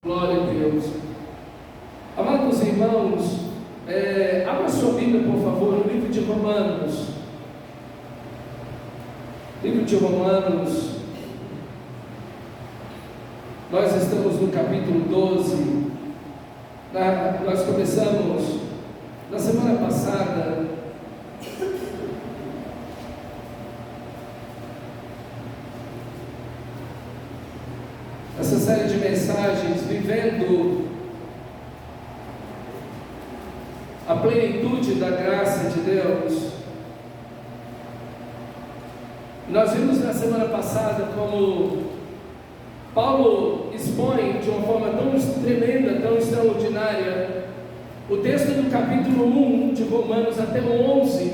Glória a Deus. Amados irmãos, abra sua Bíblia, por favor, no livro de Romanos. Livro de Romanos. Nós estamos no capítulo 12. Nós começamos na semana passada essa série de mensagens, vivendo a plenitude da graça de Deus. Nós vimos na semana passada como Paulo expõe de uma forma tão tremenda, tão extraordinária, o texto do capítulo 1 de Romanos até o 11,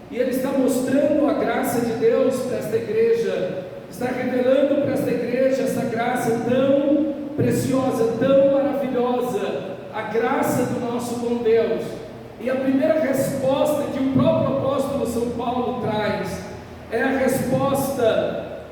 e ele está mostrando a graça de Deus para esta igreja, está revelando para esta igreja essa graça tão preciosa, tão maravilhosa, a graça do nosso bom Deus. E a primeira resposta que o próprio apóstolo São Paulo traz é a resposta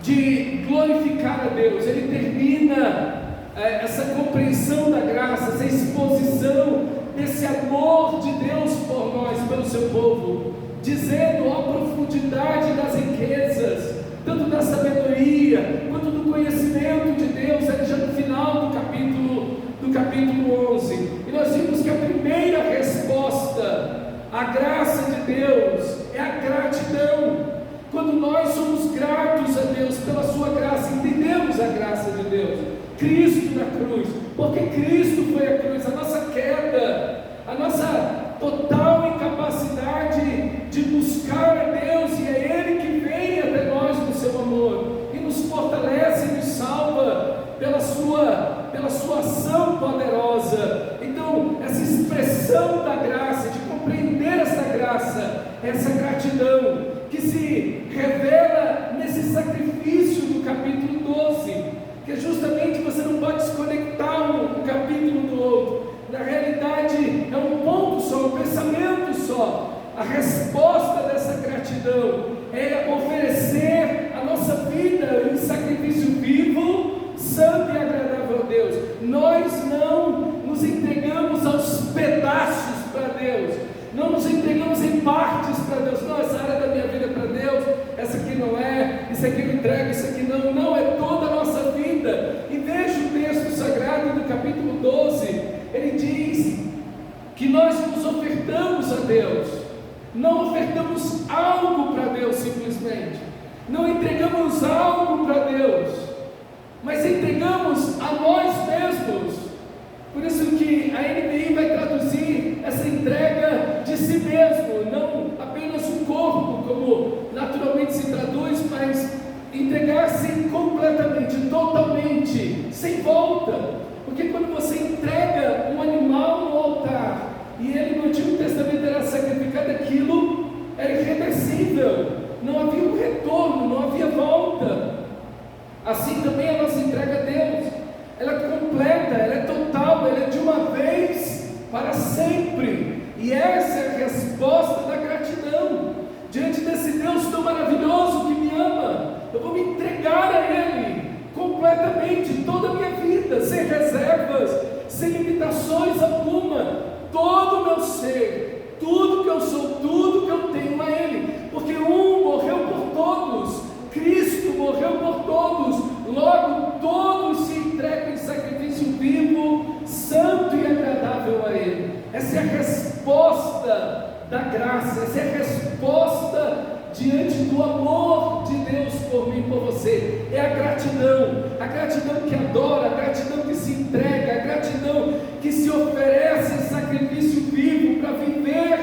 de glorificar a Deus. Ele termina essa compreensão da graça, essa exposição desse amor de Deus por nós, pelo seu povo, dizendo a profundidade das riquezas, tanto da sabedoria quanto do conhecimento de Deus, ali já no final do capítulo 11. E nós vimos que a primeira resposta à graça de Deus é a gratidão. Quando nós somos gratos a Deus pela sua graça, entendemos a graça de Deus, Cristo na cruz, porque Cristo foi a cruz, a nossa queda, a nossa total incapacidade de buscar a Deus, e é Ele que vem até nós no seu amor, e nos fortalece e nos salva pela sua ação poderosa. Então, essa expressão da graça, de compreender essa graça, essa gratidão, que se revela nesse sacrifício do capítulo 12, que é justamente você não pode desconectar um capítulo do outro. Na realidade, é um ponto só, um pensamento só. A resposta dessa gratidão é oferecer a nossa vida em sacrifício vivo, santo e agradável a Deus. Nós não nos entregamos aos pedaços para Deus, não nos entregamos em partes para Deus. Não, essa área da minha vida é para Deus, essa aqui não é, isso aqui eu entrego, isso aqui não. Não, é toda a nossa vida. E veja o texto sagrado do capítulo 12, ele diz que nós nos ofertamos a Deus, não ofertamos algo para Deus simplesmente, não entregamos algo para Deus, mas entregamos a nós mesmos. Por isso que a NBI vai traduzir essa entrega de si mesmo, não apenas o corpo, como naturalmente se traduz, mas entregar-se completamente, totalmente, sem volta. Porque quando você entrega um animal no altar, e ele no Antigo Testamento era sacrificado, aquilo era irreversível, não havia um retorno, não havia volta. Assim também a nossa entrega a Deus, ela é completa, ela é total, ela é de uma vez para sempre. E essa é a resposta da gratidão diante desse Deus tão maravilhoso que me ama. Eu vou me entregar a Ele completamente, toda a minha vida, sem reservas, sem limitações alguma, todo o meu ser, tudo que eu sou, tudo que eu tenho a Ele, porque um morreu por todos, Cristo morreu por todos, logo todos se entregam em sacrifício vivo, santo e agradável a Ele. Essa é a resposta da graça, essa é a resposta diante do amor de Deus por mim e por você. É a gratidão que adora, a gratidão que se entrega, a gratidão que se oferece em sacrifício vivo para viver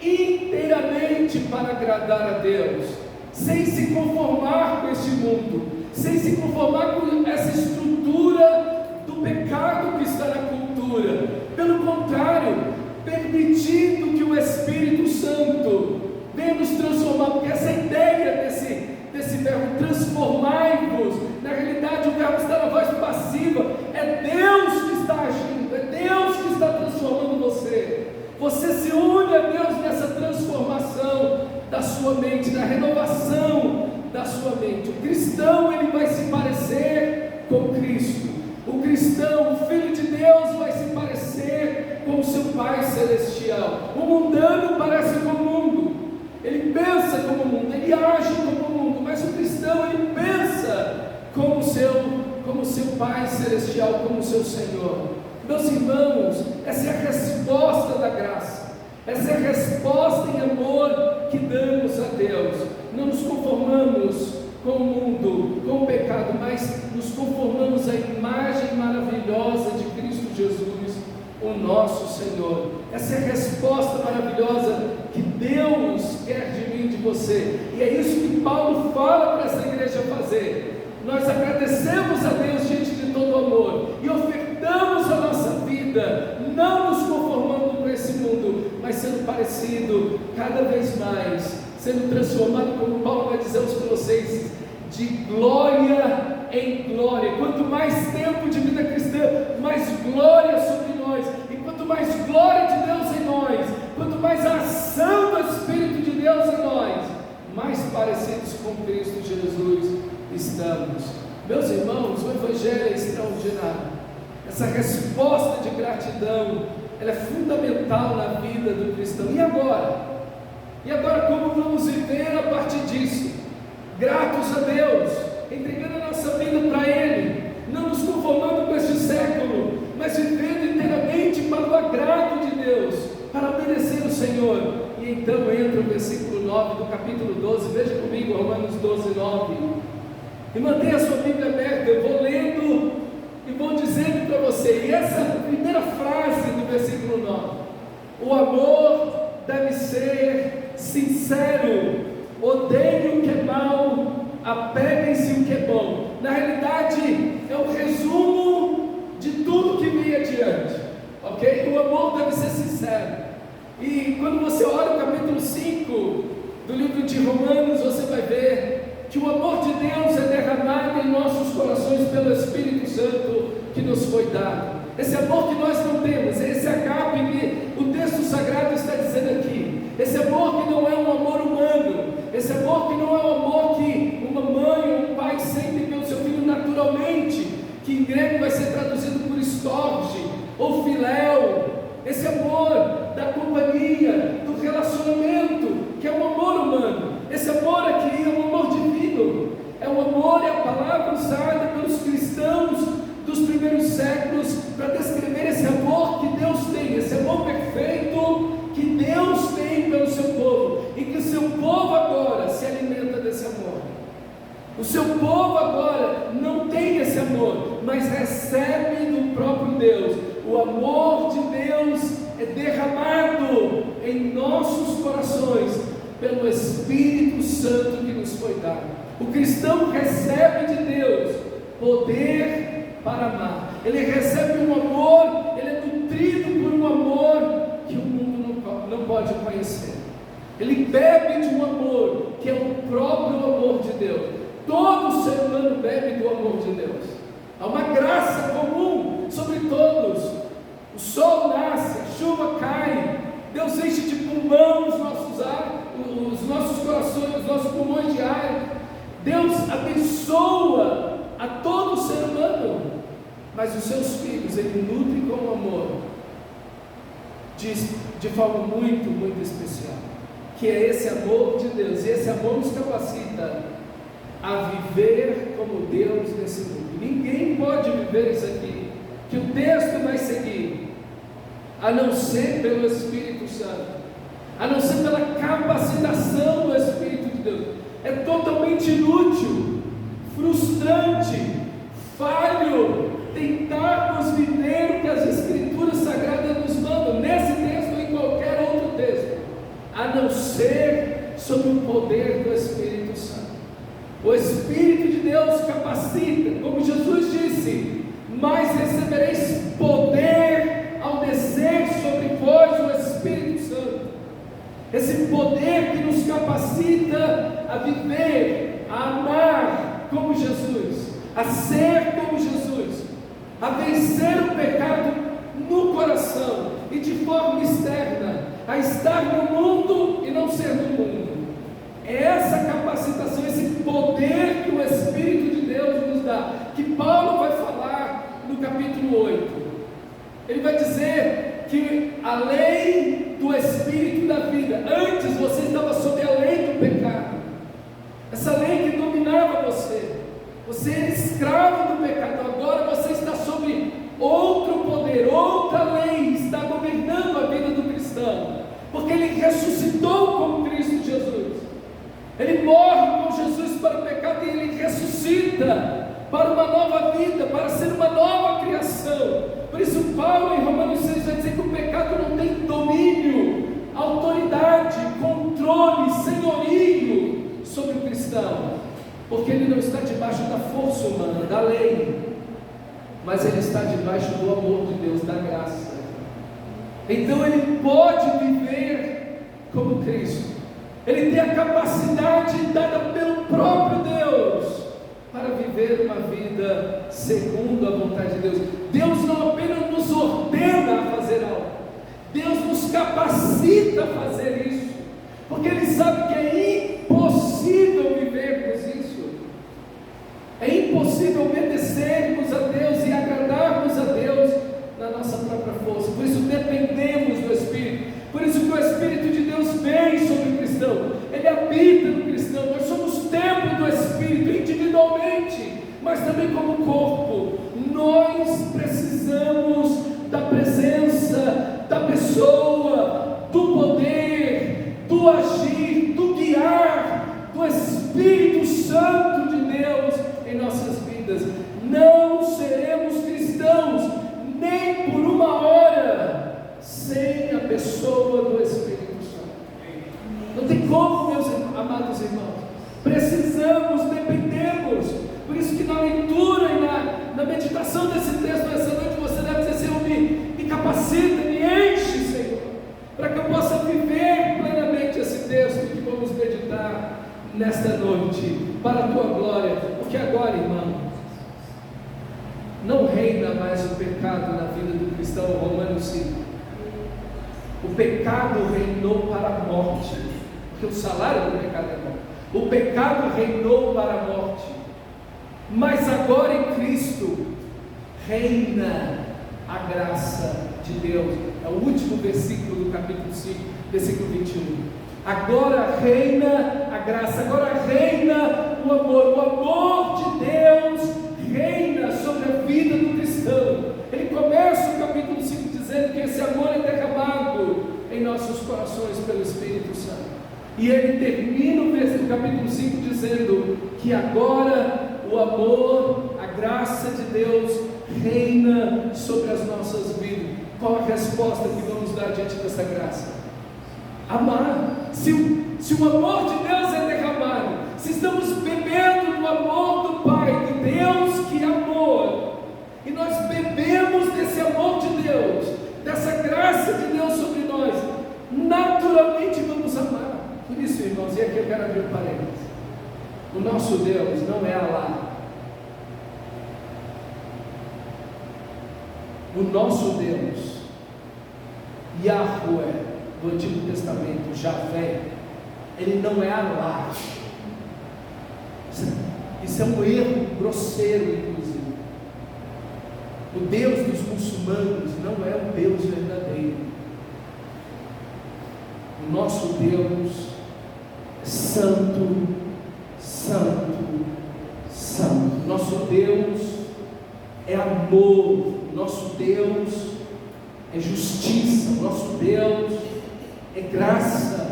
inteiramente para agradar a Deus, sem se conformar com este mundo, sem se conformar com essa estrutura do pecado que está na cultura. Pelo contrário, permitindo que o Espírito Santo venha nos transformar, porque essa ideia desse verbo transformai-vos, na realidade o verbo está na voz passiva, é Deus que está agindo, é Deus que está transformando você. Você se une a Deus nessa transformação da sua mente, na renovação da sua mente. O cristão, ele vai se parecer com Pai Celestial como seu Senhor. Meus irmãos, essa é a resposta da graça, essa é a resposta em amor que damos a Deus. Não nos conformamos com o mundo, com o pecado, mas nos conformamos à imagem maravilhosa de Cristo Jesus, o nosso Senhor. Essa é a resposta maravilhosa que Deus quer de mim e de você, e é isso que Paulo fala para essa igreja fazer. Nós agradecemos a Deus diante de todo o amor e ofertamos a nossa vida, não nos conformando com esse mundo, mas sendo parecido cada vez mais, sendo transformado, como Paulo vai dizer aos Colossenses, de glória em glória. Quanto mais tempo de vida cristã, mais glória sobre nós, e quanto mais glória de Deus em nós, quanto mais a ação do Espírito de Deus em nós, mais parecidos com Cristo Jesus estamos. Meus irmãos, o Evangelho é extraordinário. Essa resposta de gratidão, ela é fundamental na vida do cristão. E agora? E agora como vamos viver a partir disso? Gratos a Deus, entregando a nossa vida para Ele, não nos conformando com este século, mas vivendo inteiramente para o agrado de Deus, para obedecer o Senhor. E então entra o versículo 9 do capítulo 12, veja comigo, Romanos 12, 9, e mantenha a sua Bíblia aberta. Eu vou lendo e vou dizendo para você, e essa primeira frase do versículo 9, o amor deve ser sincero, odeiem o que é mal, apeguem-se o que é bom. Na realidade, é o resumo de tudo que vem adiante, ok? O amor deve ser sincero. E quando você olha o capítulo 5 do livro de Romanos, você vai ver que o amor de Deus é derramado em nossos corações pelo Espírito Santo que nos foi dado. Esse amor que nós não temos, esse agape que o texto sagrado está dizendo aqui, esse amor que não é um amor humano, esse amor que não é um amor que uma mãe ou um pai sentem pelo seu filho naturalmente, que em grego vai ser traduzido por storge ou filéu, esse amor da companhia, do relacionamento, que é um amor humano. Esse amor aqui é um amor divino, é um amor, é a palavra usada pelos cristãos dos primeiros séculos para descrever esse amor que Deus tem, esse amor perfeito que Deus tem pelo seu povo, e que o seu povo agora se alimenta desse amor. O seu povo agora não tem esse amor, mas recebe do próprio Deus. O amor de Deus é derramado em nossos corações pelo Espírito Santo que nos foi dado. O cristão recebe de Deus poder para amar. Ele recebe um amor, ele é nutrido por um amor que o mundo não pode conhecer. Ele bebe de um amor que é o próprio amor de Deus. Todo ser humano bebe do amor de Deus. Há uma graça comum sobre todos. O sol nasce, a chuva cai, Deus enche de pulmão os nossos corações, os nossos pulmões de ar. Deus abençoa a todo ser humano, mas os seus filhos Ele nutre com amor, de forma muito, muito especial, que é esse amor de Deus. E esse amor nos capacita a viver como Deus nesse mundo. Ninguém pode viver isso aqui, que o texto vai seguir, a não ser pelo Espírito Santo, a não ser pela capacitação do Espírito de Deus. É totalmente inútil, frustrante, falho tentarmos viver o que as Escrituras Sagradas nos mandam, nesse texto ou em qualquer outro texto, a não ser sob o poder do Espírito Santo. O Espírito de Deus capacita, como Jesus disse, mas recebereis poder ao descer sobre vós o Espírito Santo. Esse poder que nos capacita a viver, a amar como Jesus, a ser como Jesus, a vencer o pecado no coração e de forma externa, a estar no mundo e não ser do mundo. É essa capacitação, esse poder que o Espírito de Deus nos dá, que Paulo vai falar no capítulo 8. Ele vai dizer que a lei do Espírito da vida, antes você estava sob a lei do pecado, essa lei que dominava você, Você era escravo do pecado, agora você está sob outro poder, outra lei, está governando a vida do cristão, porque ele ressuscitou com Cristo Jesus. Ele morre com Jesus para o pecado e ele ressuscita para uma nova vida, para ser uma nova criação. Por isso Paulo em Romanos 6 vai dizer que o pecado não tem domínio, autoridade, controle, senhorio sobre o cristão, porque ele não está debaixo da força humana, da lei, mas ele está debaixo do amor de Deus, da graça. Então ele pode viver como Cristo. Ele tem a capacidade dada pelo próprio Deus para viver uma vida segundo a vontade de Deus. Deus não apenas nos ordena a fazer algo, Deus nos capacita a fazer isso, porque Ele sabe que é impossível vivermos isso. É impossível obedecermos a Deus e agradarmos a Deus na nossa própria força. Por isso dependemos do Espírito. Por isso que o Espírito de Deus vem sobre o cristão. Ele habita no cristão. Nós somos templo do Espírito individualmente, mas também como corpo. Nós precisamos da presença da pessoa, do poder, do agir, do guiar do Espírito Santo de Deus em nossas vidas. Não seremos cristãos nem por uma hora sem a pessoa do Espírito Santo. Não tem como, meus amados irmãos. Precisamos, dependemos. Por isso que na leitura e na meditação desse texto essa noite você deve dizer: Senhor, me capacita, me enche, Senhor, para que eu possa viver plenamente esse texto que vamos meditar nesta noite, para a tua glória. Porque agora, irmão, não reina mais o pecado na vida do cristão. Romanos 5. O pecado reinou para a morte, porque o salário do pecado é morte. O pecado reinou para a morte, mas agora em Cristo reina a graça de Deus. É o último versículo do capítulo 5, versículo 21. Agora reina a graça, agora reina o amor. O amor de Deus reina sobre a vida do cristão. Ele começa o capítulo 5 dizendo que esse amor é derramado em nossos corações pelo Espírito Santo. E ele termina o capítulo 5 dizendo que agora o amor, a graça de Deus reina sobre as nossas vidas. Qual a resposta que vamos dar diante dessa graça? Amar. Se o amor de Deus é derramado, se estamos bebendo do amor do Pai, de Deus que é amor, e nós bebemos desse amor de Deus, dessa graça de Deus sobre nós, naturalmente vamos amar. Por isso, irmãos, e aqui eu quero abrir um parênteses: o nosso Deus não é Alá. O nosso Deus, Yahweh, do Antigo Testamento, Javé, ele não é Alá. Isso é um erro grosseiro, inclusive. O Deus dos muçulmanos não é o Deus verdadeiro. O nosso Deus é santo, santo, santo. Nosso Deus é amor. Nosso Deus é justiça. Nosso Deus é graça.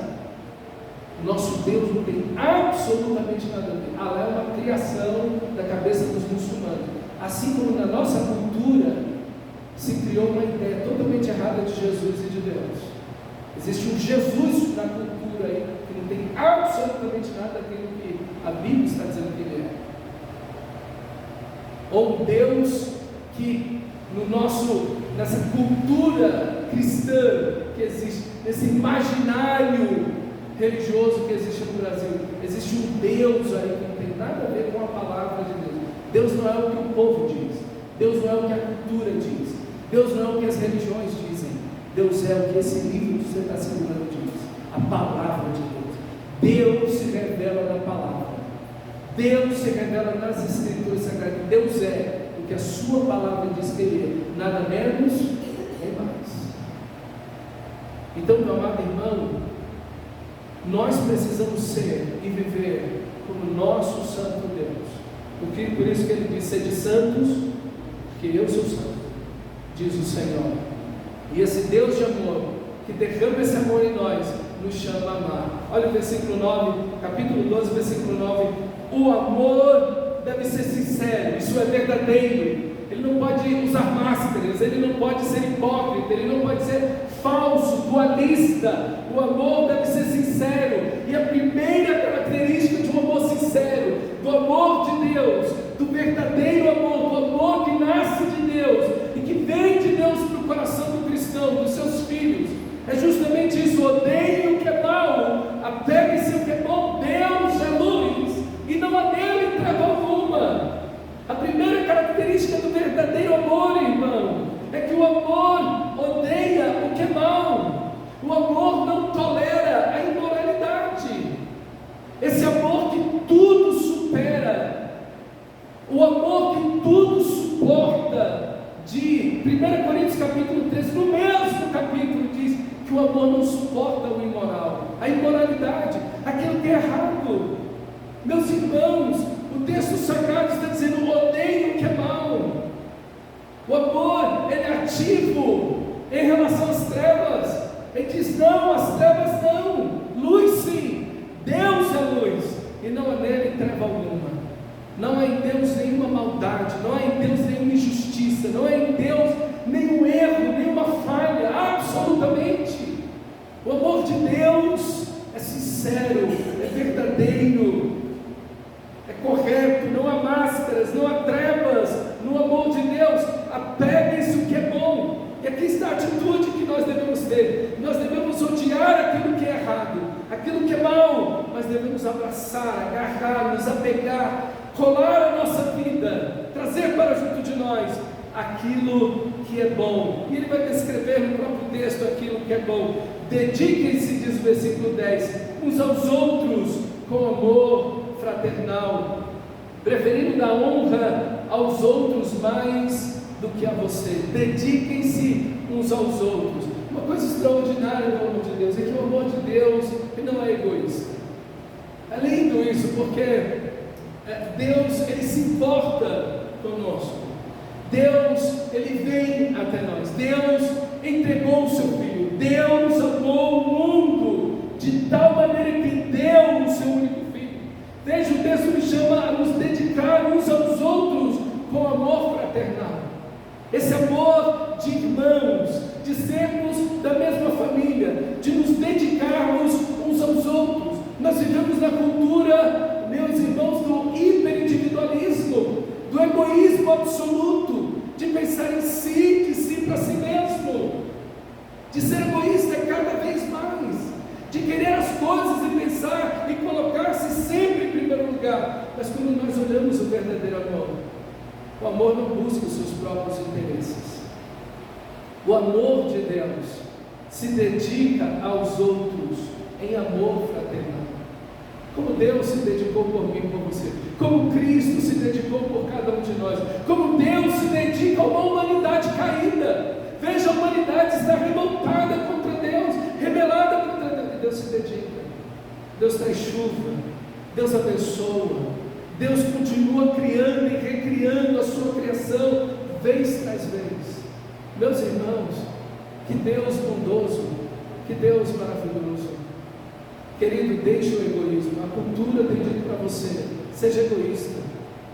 Nosso Deus não tem absolutamente nada a ver. Alá é uma criação da cabeça dos muçulmanos. Assim como na nossa cultura se criou uma ideia totalmente errada de Jesus e de Deus. Existe um Jesus na cultura aí que não tem absolutamente nada daquilo que a Bíblia está dizendo que ele é. Ou um Deus que nessa cultura cristã que existe, nesse imaginário religioso que existe no Brasil, existe um Deus aí que não tem nada a ver com a palavra de Deus. Deus não é o que o povo diz, Deus não é o que a cultura diz, Deus não é o que as religiões dizem. Deus é o que esse livro que você está segurando diz, a palavra de Deus. Deus se revela na palavra, Deus se revela nas escrituras sagradas. Deus é o que a sua palavra diz que ele é, nada menos nem mais. Então, meu amado irmão, nós precisamos ser e viver como nosso Santo Deus, Por isso que ele diz: sede santos, que eu sou santo, diz o Senhor. E esse Deus de amor, que derrama esse amor em nós, nos chama a amar. Olha o versículo 9, capítulo 12, versículo 9. O amor deve ser sincero, isso é verdadeiro. Ele não pode usar máscaras, ele não pode ser hipócrita, ele não pode ser falso, dualista. O amor deve ser sincero. E a primeira característica de um amor sincero, do amor de Deus, do verdadeiro amor, do amor que nasce de Deus e que vem de Deus para o coração do cristão, dos seus filhos, é justamente isso: odeiem o que é mau, apeguem-se ao que é bom. Deus é luz e não há nele treva alguma. A primeira característica do verdadeiro amor, irmão, é que o amor odeia o que é mau. O amor não tolera a imoralidade. Esse amor que tudo supera, o amor que tudo suporta, de 1 Coríntios capítulo 13, no mesmo capítulo, diz que o amor não suporta o imoral, a imoralidade, aquilo que é errado. Meus irmãos, o texto sagrado está dizendo: odeiem o que é mau. O amor, ele é ativo em relação às trevas. Ele diz: não, as trevas não, luz sim. Deus é luz e não há nele treva alguma. Não há em Deus nenhuma maldade, não há em Deus nenhuma injustiça, não há em Deus nenhum erro, nenhuma falha, absolutamente. O amor de Deus é sincero, é verdadeiro, é correto, não há máscaras, não há trevas no amor de Deus. Apeguem-se o que é bom. E aqui está a atitude que nós devemos ter. Nós devemos odiar aquilo que é errado, aquilo que é mal, mas devemos abraçar, agarrar, nos apegar, colar a nossa vida, trazer para junto de nós aquilo que é bom. E ele vai descrever no próprio texto aquilo que é bom. Dediquem-se, diz o versículo 10, uns aos outros com amor fraternal, preferindo dar honra aos outros mais do que a você. Dediquem-se uns aos outros. Uma coisa extraordinária do amor de Deus é que o amor de Deus, ele não é egoísta. É lindo isso, porque Deus, ele se importa conosco. Deus, ele vem até nós. Deus entregou o seu Filho. Deus amou o mundo de tal maneira que deu o seu único Filho. Veja, o texto me chama a nos dedicar uns aos outros com amor fraternal. Esse amor de irmãos, de sermos da mesma família, de nos dedicarmos uns aos outros. Nós vivemos na cultura, meus irmãos, do hiperindividualismo, do egoísmo absoluto, de pensar em si, de si para si mesmo, de ser egoísta cada vez mais, de querer as coisas e pensar e colocar-se sempre em primeiro lugar. Mas quando nós olhamos o verdadeiro amor, o amor não busca os seus próprios interesses. O amor de Deus se dedica aos outros em amor fraternal. Como Deus se dedicou por mim e por você, como Cristo se dedicou por cada um de nós, como Deus se dedica a uma humanidade caída. Veja, a humanidade está revoltada contra Deus, rebelada contra Deus, e Deus se dedica. Deus traz chuva, Deus abençoa, Deus continua criando e recriando a sua criação, vez tras vez. Meus irmãos, que Deus bondoso, que Deus maravilhoso. Querido, deixe o egoísmo. A cultura tem dito para você: seja egoísta,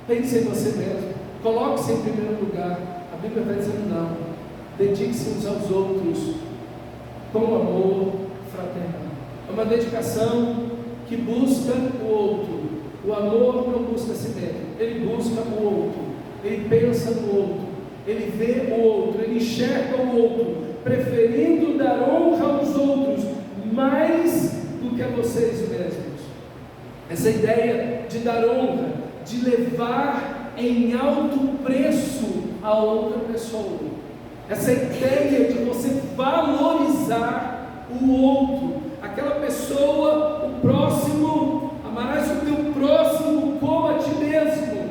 pense em você mesmo, coloque-se em primeiro lugar. A Bíblia está dizendo não, dedique-se uns aos outros com amor fraternal. É uma dedicação que busca o outro. O amor não busca si mesmo, ele busca o outro, ele pensa no outro, ele vê o outro, ele enxerga o outro, preferindo dar honra aos outros mais do que a vocês mesmos. Essa ideia de dar honra, de levar em alto preço a outra pessoa, essa ideia de você valorizar o outro, aquela pessoa, o próximo, amarás o teu próximo como a ti mesmo.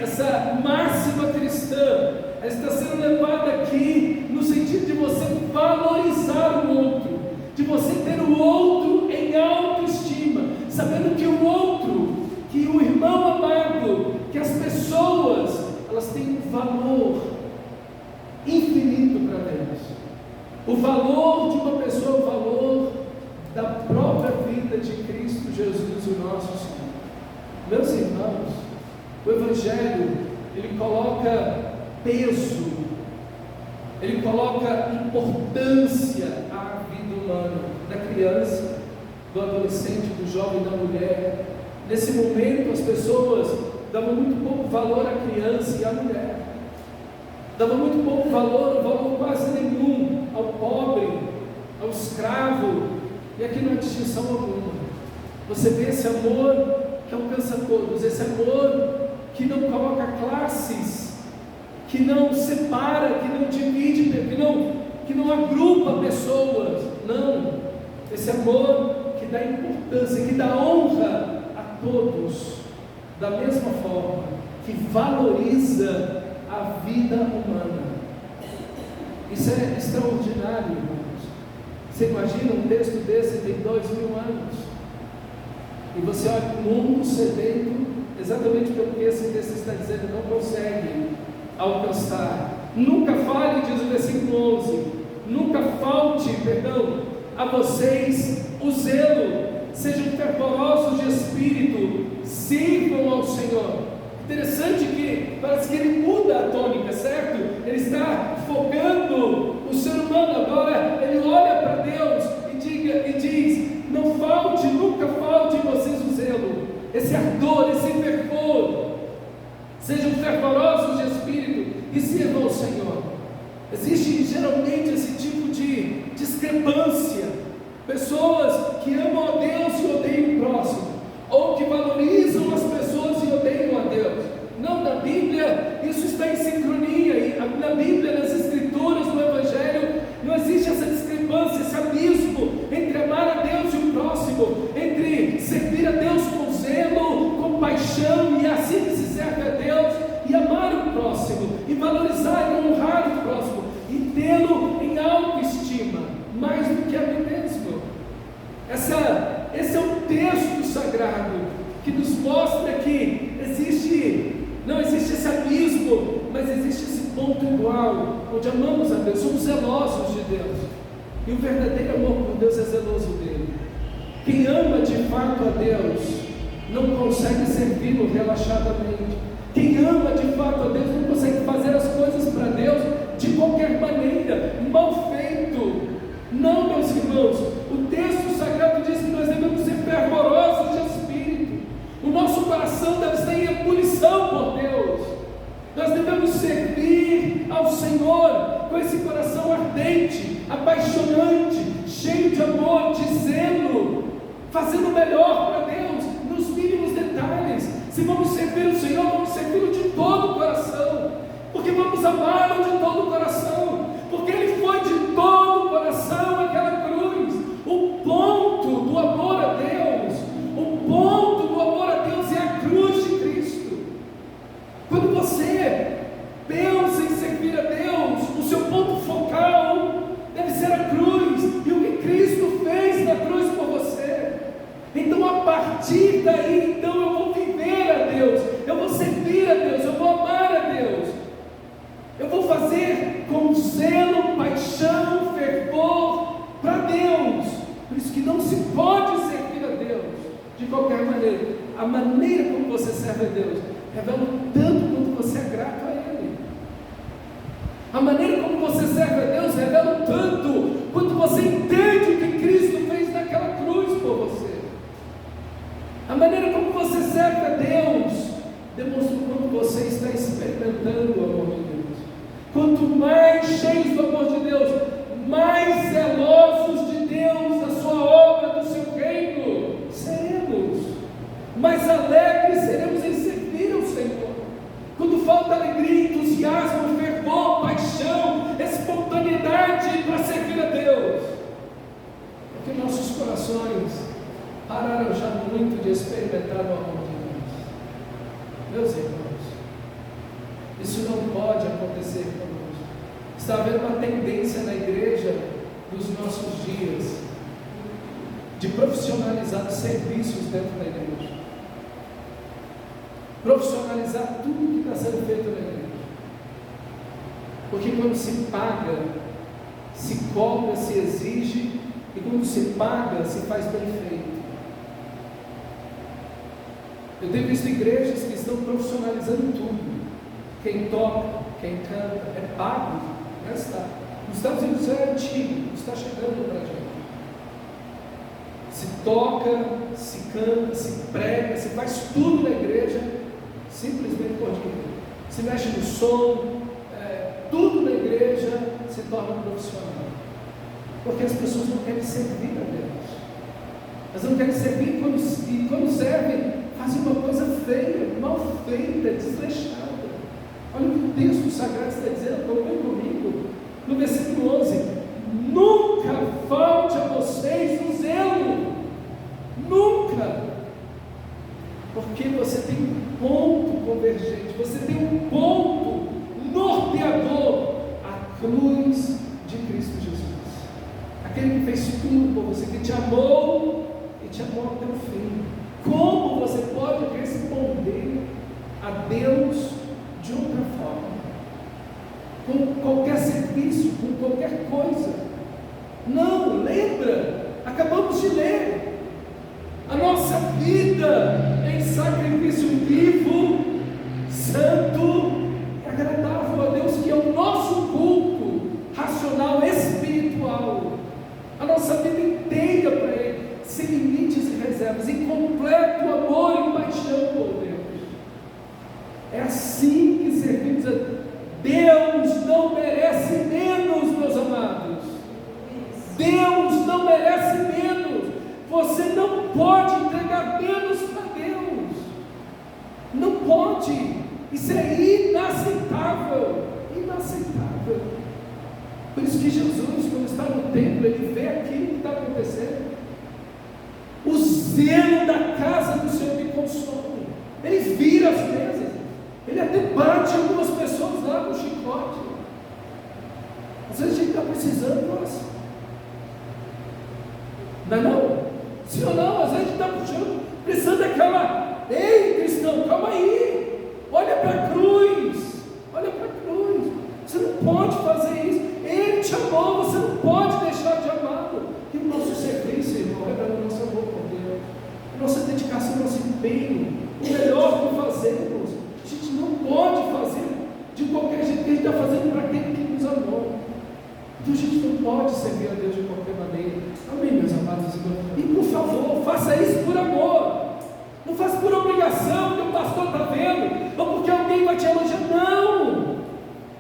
Essa máxima cristã, ela está sendo levada aqui no sentido de você valorizar o outro, de você ter o outro em autoestima, sabendo que o outro, que o irmão amado, que a O valor de uma pessoa é o valor da própria vida de Cristo Jesus, o nosso Senhor. Meus irmãos, o Evangelho, ele coloca peso, ele coloca importância à vida humana, da criança, do adolescente, do jovem, da mulher. Nesse momento, as pessoas davam muito pouco valor à criança e à mulher, davam muito pouco valor quase nenhum ao pobre, ao escravo, e aqui não há distinção alguma. Você vê esse amor que alcança todos, esse amor que não coloca classes, que não separa, que não divide, que não agrupa pessoas. Não, esse amor que dá importância, que dá honra a todos, da mesma forma que valoriza a vida humana. Isso é extraordinário, irmãos. Você imagina um texto desse tem 2000 anos, e você olha o mundo sedento, exatamente pelo que esse texto está dizendo, não consegue alcançar. Nunca fale, diz o versículo 11, nunca falte, a vocês o zelo, sejam fervorosos de espírito, sirvam ao Senhor. Interessante que parece que ele muda a tônica, certo? Ele está focando o ser humano agora, ele olha para Deus e diz, não falte, nunca falte em vocês o zelo, esse ardor, esse fervor, sejam fervorosos de espírito e sirvam ao Senhor. Existe geralmente esse tipo de discrepância, pessoas que amam a Deus e odeiam o próximo, ou que valorizam as pessoas e odeiam a Deus. Não, na Bíblia isso está em sincronia, e na Bíblia, nas Escrituras, no Evangelho, não existe essa discrepância, esse abismo entre amar a Deus e o próximo, entre servir a Deus com zelo, com paixão, e assim que se serve a Deus, e amar o próximo, e valorizar e honrar o próximo, e tê-lo em autoestima, mais do que a mim mesmo. Esse é o texto sagrado que nos mostra que não existe esse abismo, mas existe esse ponto igual, onde amamos a Deus, somos zelosos de Deus, e o verdadeiro amor por Deus é zeloso dele. Quem ama de fato a Deus não consegue servi-lo relaxadamente. Quem ama de fato a Deus não consegue fazer as coisas para Deus de qualquer maneira, mal feito. Não, meus irmãos, o texto sagrado diz que nós devemos ser fervorosos de espírito. O nosso coração deve estar em ebulição por Deus. Nós devemos servir ao Senhor com esse coração ardente, apaixonante, cheio de amor, de zelo, fazendo o melhor para Deus, nos mínimos detalhes. Se vamos servir o Senhor, vamos servi-lo de todo o coração, porque vamos amá-lo de todo o coração, porque Ele foi de todo o coração àquela cruz. O ponto do amor a Deus, o ponto do amor a Deus é a cruz de Cristo. Quando você pensa em servir a Deus, o seu ponto focal deve ser a cruz, e o que Cristo fez na cruz por você. Então, a partir daí, eu vou viver a Deus, eu vou servir a Deus, eu vou amar a Deus, eu vou fazer com zelo, paixão, fervor para Deus. Por isso que não se pode servir a Deus de qualquer maneira. A maneira como você serve a Deus revela o tanto quanto você é grato a Ele. A maneira como você serve a Deus revela o tanto quanto você entende o que Cristo fez naquela cruz por você. A maneira como você serve a Deus demonstra o quanto você está experimentando o amor de Deus. Quanto mais cheios do amor de Deus, mais zelosos de Deus, da sua obra, do seu reino seremos, mais alegres seremos em servir ao Senhor. Quando falta alegria, entusiasmo, fervor, paixão, espontaneidade para servir a Deus, porque nossos corações pararam já muito de experimentar o amor de Deus. Meus irmãos, isso não pode acontecer conosco. Está havendo uma tendência na igreja dos nossos dias de profissionalizar os serviços dentro da igreja, profissionalizar tudo que está sendo feito na igreja, porque quando se paga, se cobra, se exige, e quando se paga, se faz bem feito. Eu tenho visto igrejas que estão profissionalizando tudo. Quem toca, quem canta, é pago. Está. Nos Estados Unidos isso é antigo, está chegando para a gente. Se toca, se canta, se prega, se faz tudo na igreja, simplesmente por dinheiro. Se mexe no som, tudo na igreja se torna profissional. Porque as pessoas não querem servir a Deus. Elas não querem servir e quando servem, fazem uma coisa feia, mal feita, desleixada. Olha o que o texto sagrado está dizendo, acompanhe comigo, no versículo 11: nunca falte a vocês o zelo, nunca, porque você tem um ponto convergente, você tem um ponto norteador, a cruz de Cristo Jesus, aquele que fez tudo por você, que te amou e te amou até o fim. Como você pode responder a Deus de outra forma? Com qualquer serviço, com qualquer coisa? Não, lembra, acabamos de ler, a nossa vida em sacrifício vivo, santo e agradável a Deus, que é o nosso culto racional, espiritual, a nossa vida inteira para Ele, sem limites e reservas, em completo amor e paixão por Deus. É assim que servimos a Deus. Deus não merece menos, meus amados. Deus não merece menos. Você não pode entregar menos para Deus. Não pode. Isso é inaceitável. Inaceitável. Por isso que Jesus, quando está no templo, ele vê aquilo que está acontecendo. O zelo da casa do Senhor me consome. Ele vira as mesas. Ele até bate algumas pessoas lá com chicote. Às vezes a gente está precisando, nossa. Não é não? Sim ou não? Às vezes a gente está precisando daquela. Ei, cristão, calma aí. Olha para a cruz. Olha para a cruz. Você não pode fazer isso. Ele te amou, você não pode deixar de amá-lo. E o nosso serviço, irmão, é o nosso amor por Deus. A nossa dedicação, o nosso empenho, o melhor que fazemos. A gente não pode fazer de qualquer jeito, que a gente está fazendo para aquele que nos amou. Então a gente não pode servir a Deus de qualquer maneira. Amém, meus amados irmãos? E por favor, faça isso por amor. Não faça por obrigação, porque o pastor está vendo, ou porque alguém vai te elogiar. Não!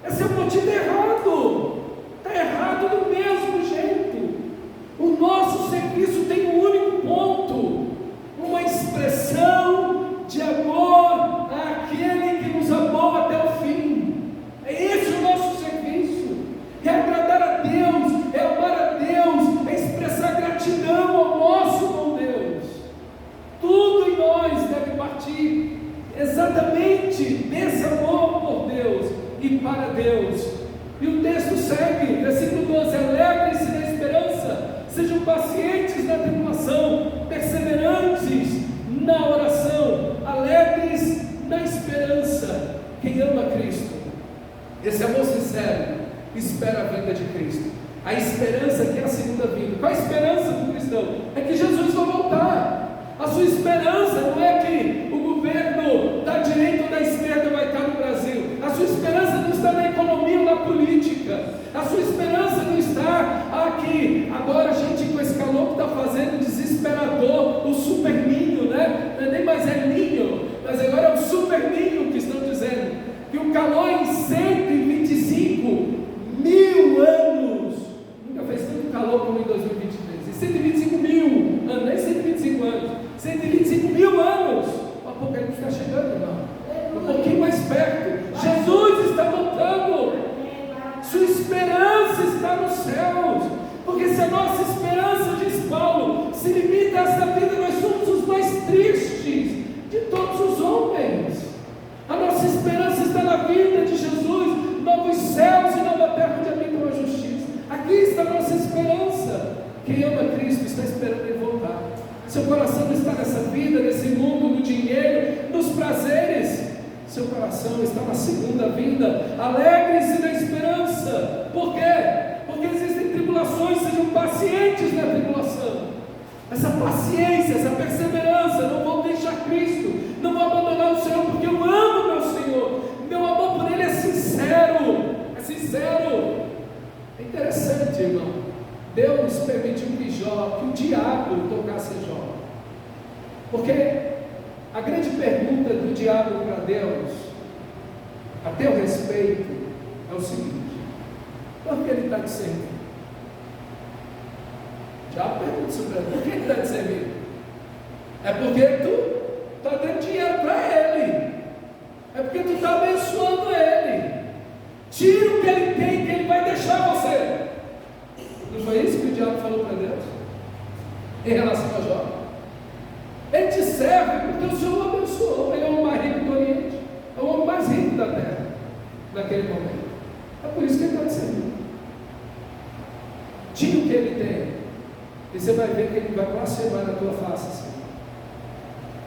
Esse é o motivo errado. Está errado do mesmo jeito. O nosso serviço tem um único ponto: uma expressão de amor àquele que nos amou até o fim. É esse o nosso serviço. É agradar a Deus, é amar a Deus, é expressar gratidão ao nosso bom Deus. Tudo em nós deve partir exatamente desse amor por Deus e para Deus. E o texto segue, versículo 12: alegrem-se na esperança, sejam pacientes na tribulação, perseverantes na oração, alegres na esperança. Quem ama Cristo, esse amor sincero, espera a vinda de Cristo. A esperança que é a segunda vinda. Qual a esperança do cristão? É que Jesus vai voltar. A sua esperança não é que o governo da direita ou da esquerda vai estar no Brasil. A sua esperança não está na economia ou na política. A sua esperança não está aqui. Agora a gente, com esse calor que está fazendo, desesperador, o super ninho, né? Não é nem mais é ninho, mas agora é o super ninho que estão dizendo. Que o calor em 125 mil anos, nunca fez tanto calor como em 2023, em 125 mil anos, nem 125 anos, 125 mil anos, o Apocalipse está chegando, irmão, um pouquinho mais perto. Jesus está voltando, sua esperança está nos céus, porque se a nossa esperança, diz Paulo, se limita a esta vida, nós somos os mais tristes de todos os homens. A nossa esperança está na vida de Jesus, novos céus e nova terra onde habita a justiça. Aqui está a nossa esperança. Quem ama Cristo está esperando Ele voltar. Seu coração não está nessa vida, nesse mundo, no dinheiro, nos prazeres. Seu coração está na segunda vinda. Alegre-se na esperança. Por quê? Porque existem paciência, essa perseverança. Não vou deixar Cristo, não vou abandonar o Senhor, porque eu amo meu Senhor. Meu amor por Ele é sincero. É sincero. É interessante, irmão. Deus permitiu que o diabo tocasse Jó. Porque a grande pergunta do diabo para Deus, a teu respeito, é o seguinte: por que ele está te servindo? O diabo pergunta isso para ele: por que ele está te servindo? É porque tu está dando dinheiro para ele, é porque tu está abençoando ele. Tira o que ele tem, que ele vai deixar você. Não foi isso que o diabo falou para Deus em relação a Jó? Ele te serve porque o Senhor o abençoou. Ele é o homem mais rico do Oriente, é o homem mais rico da terra naquele momento. É por isso que ele está te servindo. Tira o que ele tem, e você vai ver que ele vai blasfemar na tua face assim.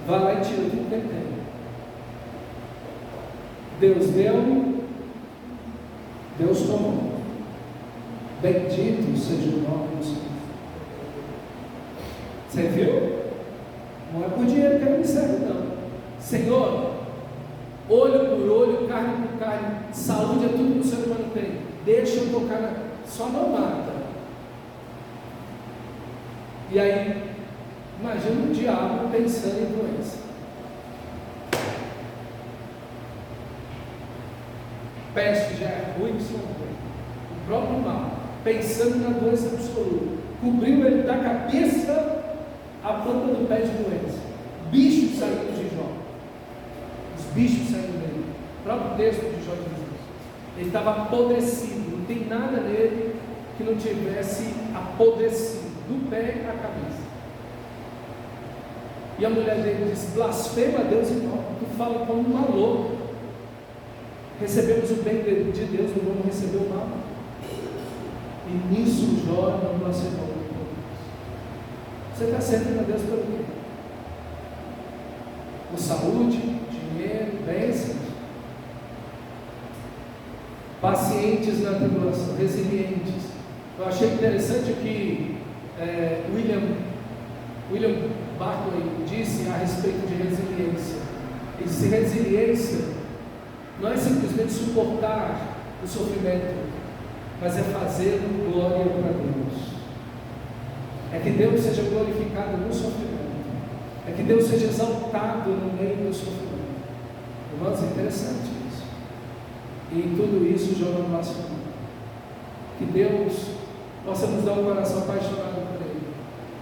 Vai lá e tira tudo que ele tem. Deus deu, Deus tomou. Bendito seja o nome do Senhor. Você viu? Não é por dinheiro que ele me serve, não. Senhor, olho por olho, carne por carne, saúde é tudo que o ser humano tem. Deixa eu tocar só não mata. E aí, imagina o diabo pensando em doença. Peste já é ruim, o próprio mal, pensando na doença absoluta, cobriu ele da cabeça a planta do pé de doença. Bichos saindo de Jó, os bichos saindo dele. O próprio texto de Jó diz isso. Ele estava apodrecido, não tem nada nele que não tivesse apodrecido, do pé à cabeça. E a mulher dele diz: blasfema a Deus e morre. Tu fala como uma louca. Recebemos o bem de Deus, não vamos receber o mal. E nisso Jó não blasfemou. Você está servindo a Deus pelo quê? Por saúde, dinheiro, bênçãos. Pacientes na tribulação, resilientes. Eu achei interessante o que William Barclay disse a respeito de resiliência. Ele disse: resiliência não é simplesmente suportar o sofrimento, mas é fazer glória para Deus. É que Deus seja glorificado no sofrimento, é que Deus seja exaltado no meio do sofrimento. Irmãos, é interessante isso. E em tudo isso, Jó não blasfemou. Que Deus possa nos dar um coração apaixonado por Ele.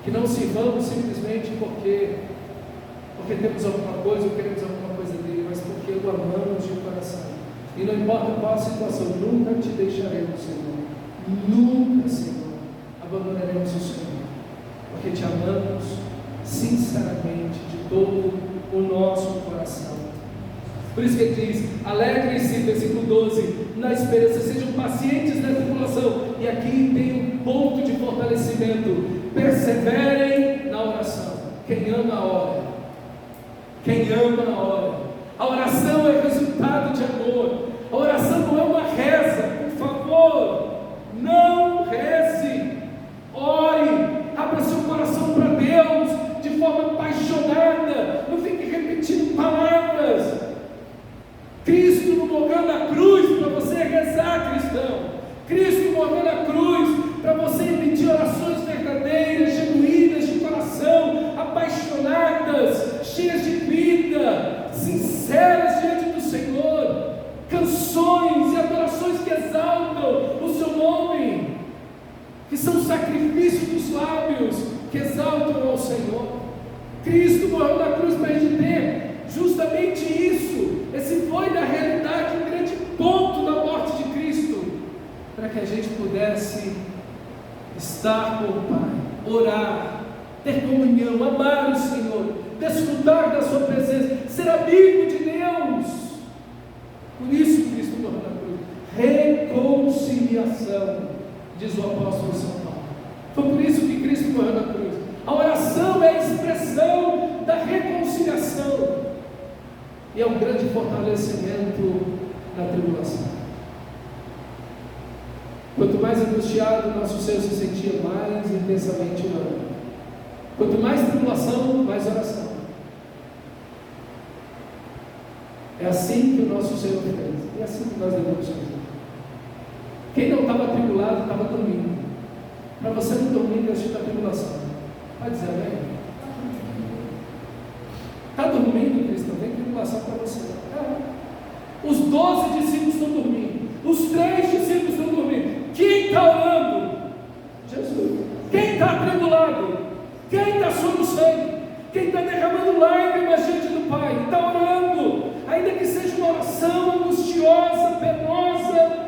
Que não sirvamos simplesmente porque temos alguma coisa ou queremos alguma coisa dele, mas porque o amamos de coração. E não importa qual a situação, nunca te deixaremos, Senhor. Nunca, Senhor, abandonaremos o Senhor. Porque te amamos sinceramente, de todo o nosso coração. Por isso que ele diz: alegrem-se, versículo 12, na esperança, sejam pacientes na tribulação. E aqui tem um ponto de fortalecimento: perseverem na oração. Quem ama, ora. Quem ama, ora. A oração é resultado de amor. A oração não é uma reza. Por favor, não reze. Ore. Abra seu coração para Deus de forma apaixonada. Não fique repetindo palavras. Cristo não morreu na cruz para você rezar, cristão. Cristo morreu na cruz para você emitir orações verdadeiras, genuínas, de coração, apaixonadas, cheias de vida, sinceras diante do Senhor. Canções e adorações que exaltam o seu nome, que são sacrifícios dos lábios, que exaltam ao Senhor. Cristo morreu na cruz para a gente ter justamente isso. Esse foi, na realidade, um grande ponto da morte de Cristo, para que a gente pudesse estar com o Pai, orar, ter comunhão, amar o Senhor, desfrutar da sua presença, ser amigo de Deus. Por isso Cristo morreu na cruz. Reconciliação, diz o apóstolo São Paulo. Foi por isso que Cristo morreu na cruz. A oração é a expressão da reconciliação, e é um grande fortalecimento na tribulação. Quanto mais angustiado, nosso ser se sentia mais intensamente orando. Quanto mais tribulação, mais oração. É assim que o nosso Senhor fez. É assim que nós devemos fazer. Quem não estava atribulado, estava dormindo. Para você não dormir diante da tribulação. Pode dizer amém? Está dormindo, Cristo? Não tem tribulação para você. Os 12 discípulos estão dormindo. Os 3 discípulos estão dormindo. Quem está orando? Jesus. Quem está atribulado? Quem está soluçando? Quem está derramando lágrimas diante do Pai? Está orando. Ainda que seja uma oração angustiosa, penosa.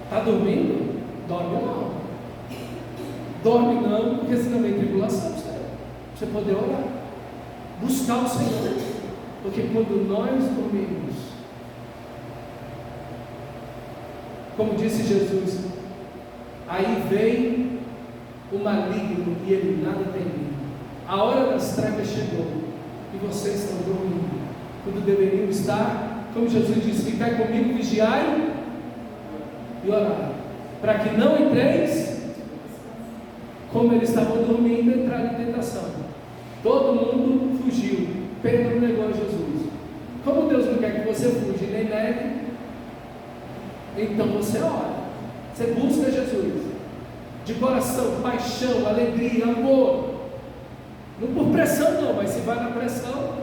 Está dormindo? Dorme não. Dorme não, porque senão vem tribulação. Você poder orar. Buscar o Senhor. Porque quando nós dormimos, como disse Jesus, aí vem o maligno e ele nada tem medo. A hora das trevas chegou e vocês estão dormindo, quando deveriam estar, como Jesus disse, ficai comigo, vigiai e orai, para que não entreis, como eles estavam dormindo, entraram em tentação. Todo mundo fugiu. Pedro negou a Jesus. Como Deus não quer que você fuja nem negue, então você ora, você busca Jesus de coração, paixão, alegria, amor, não por pressão não, mas se vai na pressão,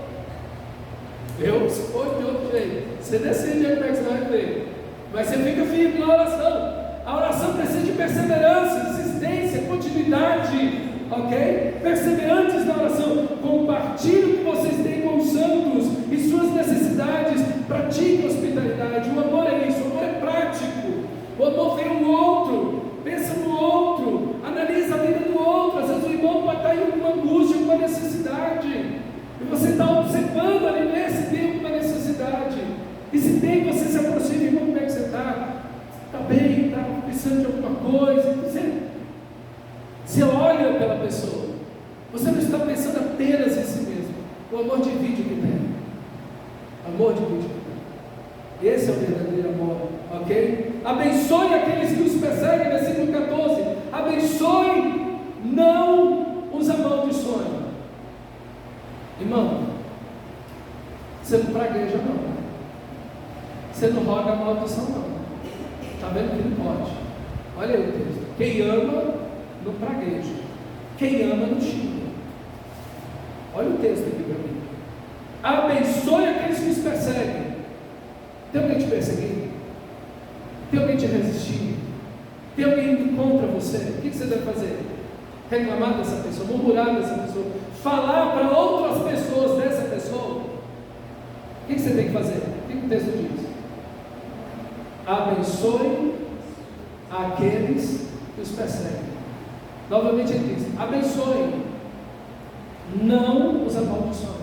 se for de outro jeito, você decide como é que você vai ver, mas você fica firme na oração. A oração precisa de perseverança, insistência, continuidade, ok? Perseverantes na oração. Compartilhe o que vocês têm com os santos e suas necessidades. Pratique a hospitalidade. O amor é isso, o amor é prático. O amor vem no outro, pensa no outro, analisa a vida do outro. Às vezes o irmão pode estar em uma angústia, uma necessidade, e você está observando ali nesse tempo uma necessidade. E se tem, você se aproxima, irmão, como é que você está? Está bem? Está precisando de alguma coisa? Você olha pela pessoa. Você não está pensando apenas em si mesmo. O amor divide o que tem. Amor divide o que tem. Esse é o verdadeiro amor, ok? Abençoe aqueles que os perseguem, versículo 14. Abençoe, não os amaldiçoe. Irmão, você não pragueja não. Você não roga a maldição não. Está vendo que não pode? Olha aí o texto. Quem ama, não pragueja. Quem ama, não xinga. Olha o texto aqui para mim. Abençoe aqueles que os perseguem. Tem alguém te perseguindo? Tem alguém te resistindo? Tem alguém indo contra você? O que você deve fazer? Reclamar dessa pessoa, murmurar dessa pessoa, falar para outras pessoas dessa pessoa? O que você tem que fazer? O que o texto diz? Abençoe aqueles que os perseguem. Novamente ele diz: abençoe, não os amaldiçoe.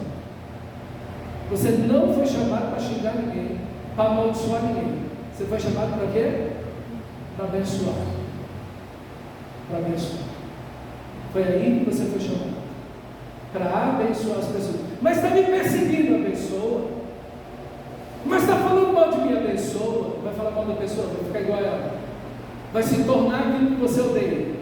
Você não foi chamado para xingar ninguém, para amaldiçoar ninguém. Você foi chamado para quê? Para abençoar. Para abençoar. Foi aí que você foi chamado, para abençoar as pessoas. Mas está me perseguindo, abençoa. Mas está falando mal de mim, abençoa. Vai falar mal da pessoa, vai ficar igual a ela. Vai se tornar aquilo que você odeia.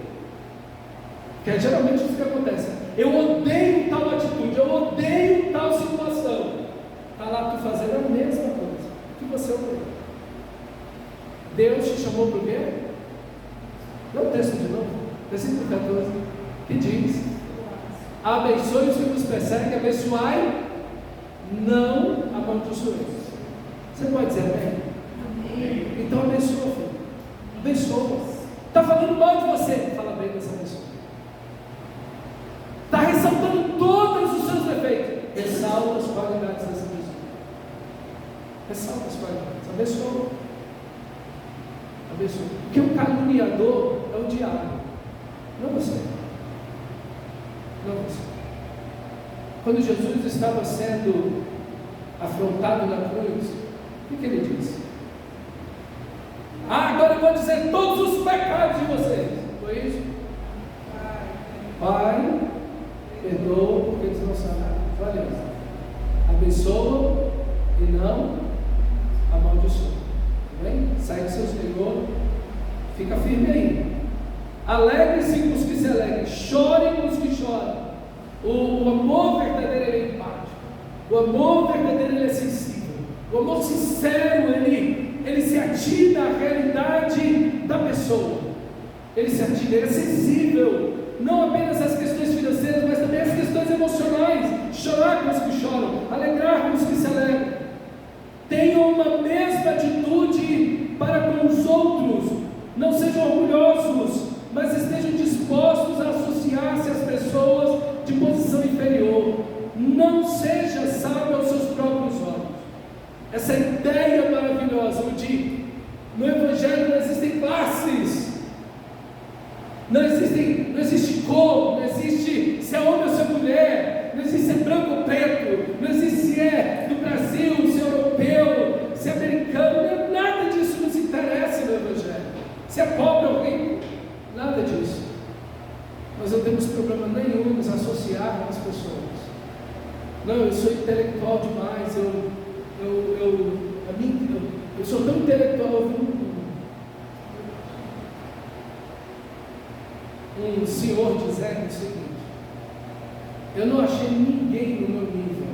Que é geralmente isso que acontece. Eu odeio tal atitude, eu odeio tal situação. Está lá tu fazendo a mesma coisa que você odeia. Deus te chamou para o quê? Dá o texto de novo, versículo 14, que diz: abençoe os que nos perseguem, abençoai, não amaldiçoeis. Você pode dizer amém? Amém. Então abençoa, filho. Abençoa. Está falando mal de você, fala bem dessa pessoa. Está ressaltando todos os seus defeitos, ressalta as qualidades dessa pessoa. Ressalta as qualidades. Abençoa. Abençoa. Porque o caluniador é o diabo, não você. Não você. Quando Jesus estava sendo afrontado na cruz, o que ele disse? Agora eu vou dizer todos os pecados de vocês. Foi isso? Pai, perdoa porque eles não sabem. Valeu. Abençoa e não amaldiçoa. Tá bem? Sai do seu Senhor, fica firme aí. Alegre-se com os que se alegrem, chorem com os que choram. O amor verdadeiro ele é empático, o amor verdadeiro ele é sensível, o amor sincero ele se atina à realidade da pessoa, ele se atina, ele é sensível, não apenas às questões financeiras, mas também às questões emocionais. Chorar com os que choram, alegrar com os que se alegram. Tenham uma mesma atitude para com os outros, não sejam orgulhosos, mas estejam dispostos a associar-se às pessoas de posição inferior. Não seja sábio aos seus próprios olhos. Essa ideia maravilhosa de no Evangelho não existem classes, não existe cor, não existe se é homem ou se é mulher, não existe se é branco ou preto, não existe se é do Brasil, se é europeu, se é americano, nada disso nos interessa no Evangelho. Se é pobre ou rico, nada disso. Nós não temos problema nenhum em nos associar às pessoas. Não, eu sou intelectual demais, eu sou tão intelectual. Um senhor dizendo o seguinte: eu não achei ninguém no meu nível,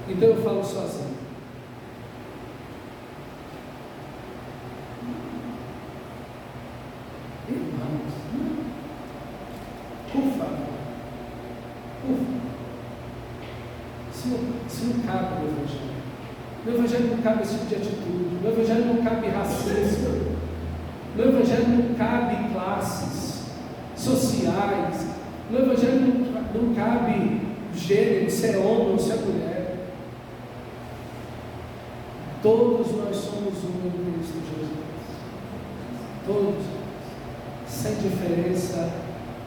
então eu falo sozinho. Irmãos, por favor, isso não cabe no Evangelho. No Evangelho não cabe esse tipo de atitude, no Evangelho não cabe racismo, no Evangelho não cabe classes sociais, no Evangelho não cabe gênero, se é homem ou se é mulher. Todos nós somos um em Cristo Jesus, todos, sem diferença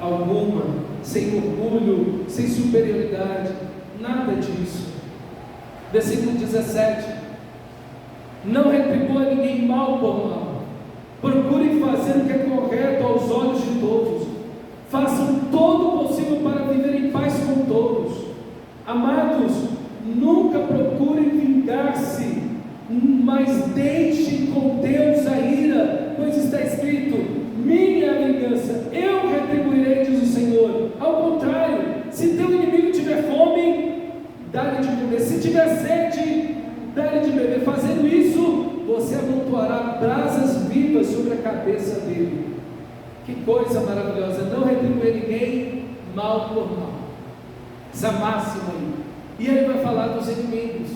alguma, sem orgulho, sem superioridade, nada disso. Versículo 17: não retribua ninguém mal por mal, procurem fazer o que é correto aos olhos de todos, façam todo o possível para viver em paz com todos. Amados, nunca procurem vingar-se, mas deixem com Deus a ira, pois está escrito: minha vingança, eu retribuirei, diz o Senhor. Ao contrário, se teu inimigo tiver fome, dá-lhe de comer, se tiver sede, dá-lhe de beber. Fazendo isso, você amontoará brasas vivas sobre a cabeça dele. Que coisa maravilhosa, não retribuir ninguém mal por mal, essa máxima aí. E ele vai falar dos inimigos: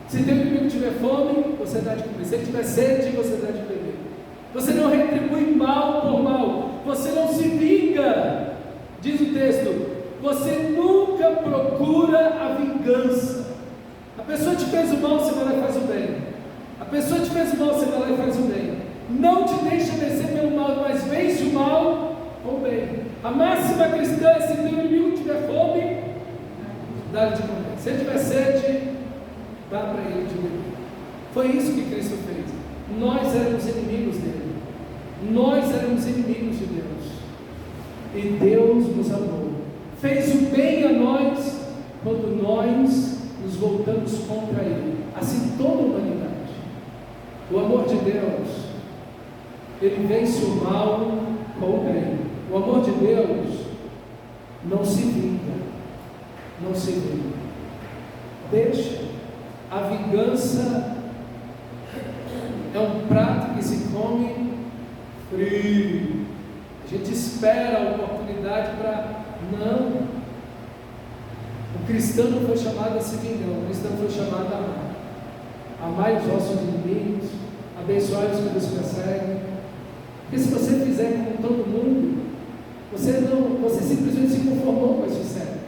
se teu inimigo tiver fome, você dá de comer, se ele tiver sede, você dá de beber. Você não retribui mal por mal, você não se vinga, diz o texto, você nunca procura a vingança. A pessoa te fez o mal, você vai lá e faz o bem. A pessoa te fez o mal, você vai lá e faz o bem. Não te deixa vencer pelo mal, mas vence o mal com o bem. A máxima cristã é: se teu inimigo tiver fome, dá-lhe de comer, se ele tiver sede, dá para ele de beber. Foi isso que Cristo fez. Nós éramos inimigos dele, nós éramos inimigos de Deus, e Deus nos amou, fez o bem a nós quando nós nos voltamos contra ele. Assim toda a humanidade. O amor de Deus, ele vence o mal com o bem. O amor de Deus não se vinga, não se vinga. Deixa. A vingança é um prato que se come frio. A gente espera a oportunidade para... Não. O cristão não foi chamado a se vingar, o cristão foi chamado a amar. Amai os vossos inimigos, abençoai os que vos perseguem. Porque se você fizer como todo mundo, você simplesmente se conformou com este século.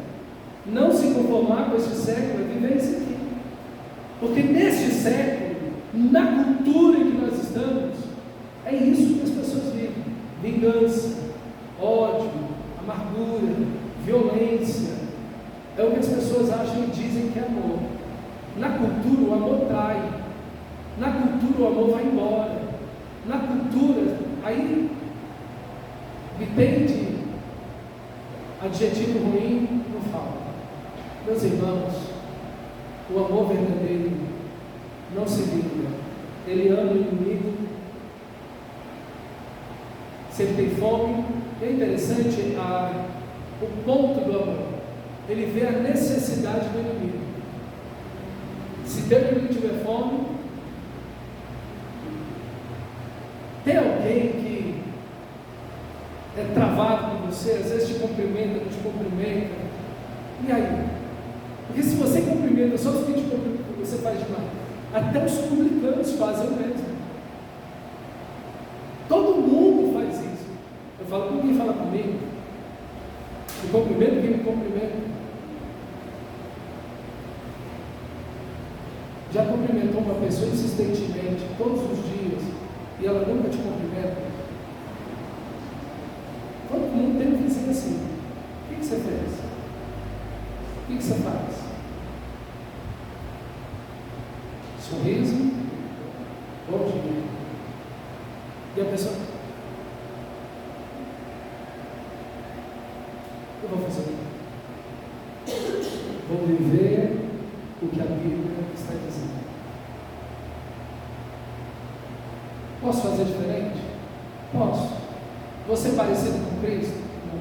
Não se conformar com este século é viver esse aqui. Porque neste século, na cultura em que nós estamos, é isso que as pessoas vivem: vingança, ódio, amargura, violência. É o que as pessoas acham e dizem que é amor. Na cultura o amor trai, na cultura o amor vai embora, na cultura, aí depende, adjetivo ruim não falta. Meus irmãos, o amor verdadeiro não se vinga, ele ama o inimigo Se ele tem fome, é interessante o ponto do amor. Ele vê a necessidade do inimigo. Se teu inimigo tiver fome, tem alguém que é travado com você, às vezes te cumprimenta, não te cumprimenta, e aí? Porque se você cumprimenta só os que te cumprimentam, você faz demais. Até os publicanos fazem o mesmo. Todo mundo faz isso. Eu falo com quem fala comigo, eu cumprimento quem me cumprimenta. Já cumprimentou uma pessoa insistentemente todos os dias e ela nunca te cumprimenta? Todo mundo tem um vizinho assim. O que você fez? O que você faz? Sorriso, bom dia. E a pessoa, eu vou fazer o quê? Vou viver o que a Bíblia está dizendo. Posso fazer diferente? Posso. Vou ser parecido com Cristo? Não.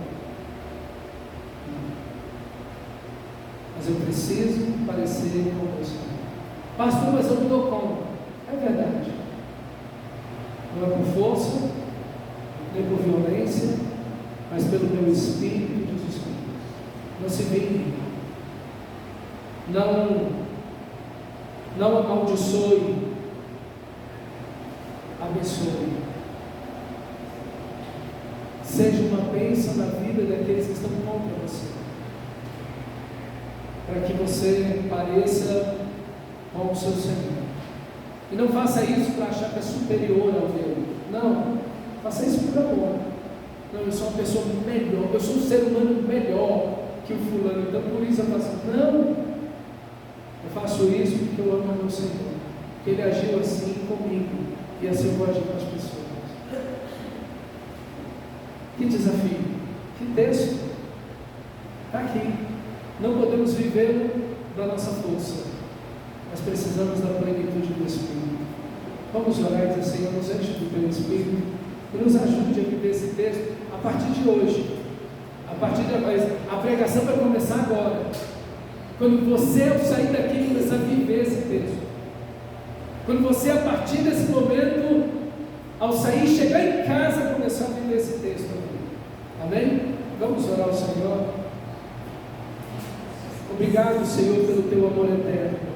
Mas eu preciso parecer com você. Pastor, mas eu não dou conta. É verdade. Não é por força, nem por violência, mas pelo meu Espírito, diz o Espírito. Não se vingue. Não amaldiçoe, abençoe. Seja uma bênção na vida daqueles que estão contra você, para que você pareça com o seu Senhor. E não faça isso para achar que é superior ao dele. Não, faça isso por amor. Não, eu sou uma pessoa melhor, eu sou um ser humano melhor que o fulano, então por isso eu faço. Não, eu faço isso porque eu amo o meu Senhor, porque Ele agiu assim comigo, e assim eu vou agir com as pessoas. Que desafio, que texto, está aqui. Não podemos viver da nossa força, mas precisamos da plenitude do Espírito. Vamos orar e dizer: Senhor, nos enche do Teu Espírito e nos ajude a viver esse texto a partir de hoje. A pregação vai começar agora. Quando você, ao sair daqui, começar a viver esse texto. Quando você, a partir desse momento, ao sair, chegar em casa, começar a viver esse texto. Amém? Vamos orar ao Senhor. Obrigado, Senhor, pelo Teu amor eterno.